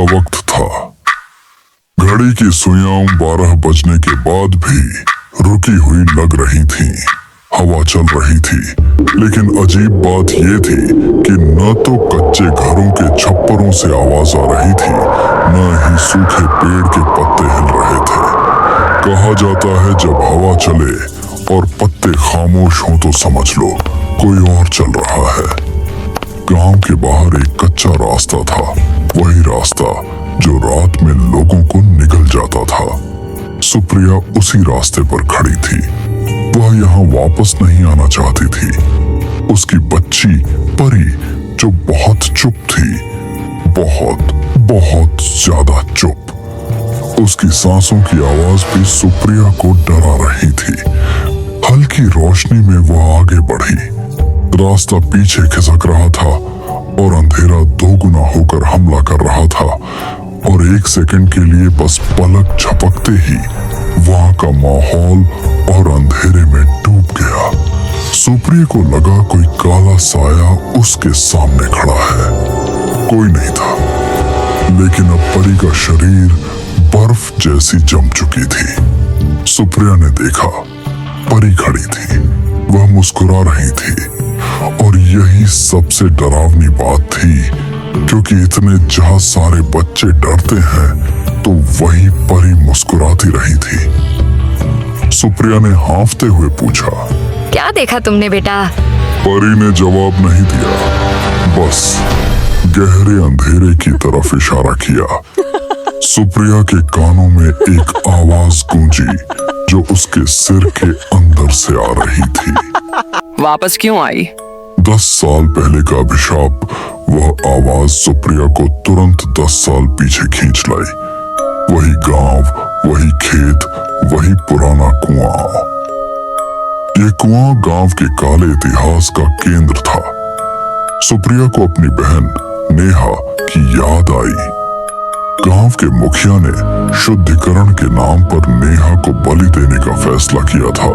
का वक्त था। घड़ी की सुइयां 12 बजने के बाद भी रुकी हुई लग रही थी। हवा चल रही थी, लेकिन अजीब बात यह थी कि न तो कच्चे घरों के छप्परों से आवाज आ रही थी, न ही सूखे पेड़ के पत्ते हिल रहे थे। कहा जाता है जब हवा चले और पत्ते खामोश हों तो समझ लो कोई और चल रहा है। गांव के बाहर एक कच्चा रास्ता था, वही रास्ता जो रात में लोगों को निगल जाता था। सुप्रिया उसी रास्ते पर खड़ी थी। वह यहाँ वापस नहीं आना चाहती थी। उसकी बच्ची परी जो बहुत चुप थी, बहुत बहुत ज्यादा चुप। उसकी सांसों की आवाज भी सुप्रिया को डरा रही थी। हल्की रोशनी में वह आगे बढ़ी। रास्ता पीछे खिसक रहा था और अंधेरा दोगुना होकर हमला कर रहा था, और 1 सेकंड के लिए बस पलक झपकते ही वहां का माहौल और अंधेरे में डूब गया। सुप्रिया को लगा कोई काला साया उसके सामने खड़ा है। कोई नहीं था, लेकिन अब परी का शरीर बर्फ जैसी जम चुकी थी। सुप्रिया ने देखा, परी खड़ी थी, वह मुस्कुरा रही थी, और यही सबसे डरावनी बात थी, क्योंकि इतने जहां सारे बच्चे डरते हैं तो वही परी मुस्कुराती रही थी। सुप्रिया ने हांफते हुए पूछा, क्या देखा तुमने बेटा? परी ने जवाब नहीं दिया, बस गहरे अंधेरे की तरफ इशारा किया। सुप्रिया के कानों में एक आवाज गूंजी जो उसके सिर के अंदर से आ रही थी। वापस क्यों आई? 10 साल पहले का अभिशाप। वह आवाज सुप्रिया को तुरंत 10 साल पीछे खींच लाई। वही गांव, वही खेत, वही पुराना कुआं। ये कुआं गांव के काले इतिहास का केंद्र था। सुप्रिया को अपनी बहन नेहा की याद आई। गांव के मुखिया ने शुद्धिकरण के नाम पर नेहा को बलि देने का फैसला किया था।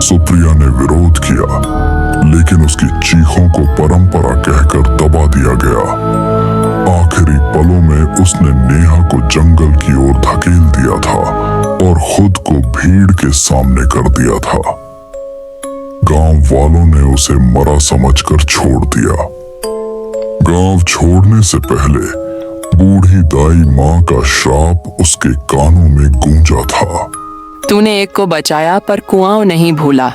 सुप्रिया ने विरोध किया, लेकिन उसकी चीखों को परंपरा कहकर दबा दिया गया। आखिरी पलों में उसने नेहा को जंगल की ओर धकेल दिया था और खुद को भीड़ के सामने कर दिया था। गांव वालों ने उसे मरा समझकर छोड़ दिया। गांव छोड़ने से पहले बूढ़ी दाई माँ का श्राप उसके कानों में गूंजा था। तूने एक को बचाया पर कुआं नहीं भूला।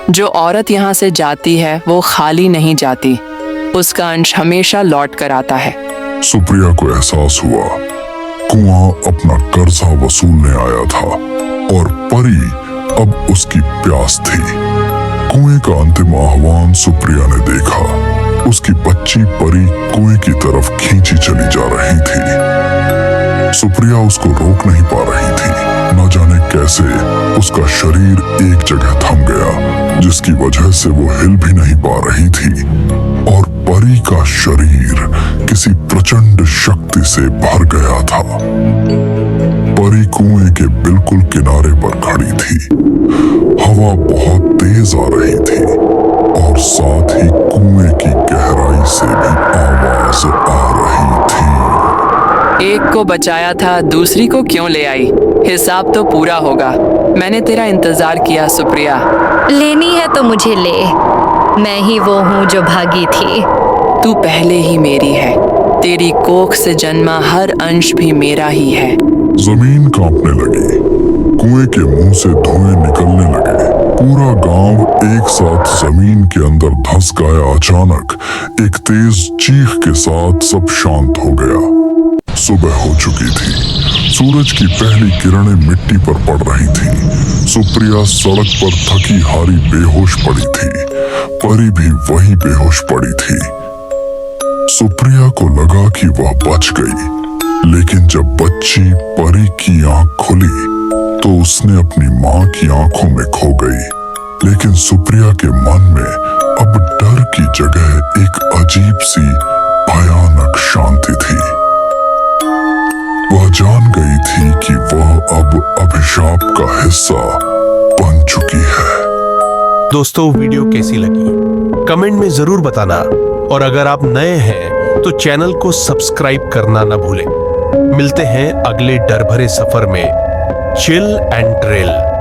जो औरत यहाँ से जाती है वो खाली नहीं जाती, उसका अंश हमेशा लौट कर आता है। सुप्रिया को एहसास हुआ कुआं अपना कर्जा वसूलने आया था और परी अब उसकी प्यास थी। कुएं का अंतिम आह्वान सुप्रिया ने देखा। उसकी बच्ची परी कुएं की तरफ खींची चली जा रही थी। सुप्रिया उसको रोक नहीं पा रही थी। न जाने कैसे उसका शरीर एक जगह थम गया, जिसकी वजह से वो हिल भी नहीं पा रही थी, और परी का शरीर किसी प्रचंड शक्ति से भर गया था। परी कुएं के बिल्कुल किनारे पर खड़ी थी। हवा बहुत तेज आ रही थी और साथ ही कुएं की गहराई से भी आवाज आ रही थी। एक को बचाया था, दूसरी को क्यों ले आई? हिसाब तो पूरा होगा। मैंने तेरा इंतजार किया सुप्रिया। लेनी है तो मुझे ले, मैं ही वो हूँ जो भागी थी। तू पहले ही मेरी है। तेरी कोख से जन्मा हर अंश भी मेरा ही है। जमीन कांपने लगी। कुएं के मुंह से धुएं निकलने लगे। पूरा गांव एक साथ जमीन के अंदर धंस गया। अचानक एक तेज चीख के साथ सब शांत हो गया। सुबह हो चुकी थी। सूरज की पहली किरणें मिट्टी पर पड़ रही थी। सुप्रिया सड़क पर थकी हारी बेहोश पड़ी थी। परी भी वहीं बेहोश पड़ी थी। सुप्रिया को लगा कि वह बच गई, लेकिन जब बच्ची परी की आंख खुली तो उसने अपनी मां की आंखों में खो गई। लेकिन सुप्रिया के मन में अब डर की जगह एक अजीब सी भयानक शांति थी। वह जान गई थी कि वह अब अभिशाप का हिस्सा बन चुकी है। दोस्तों, वीडियो कैसी लगी कमेंट में जरूर बताना, और अगर आप नए हैं तो चैनल को सब्सक्राइब करना ना भूलें। मिलते हैं अगले डर भरे सफर में। Chill and ट्रिल।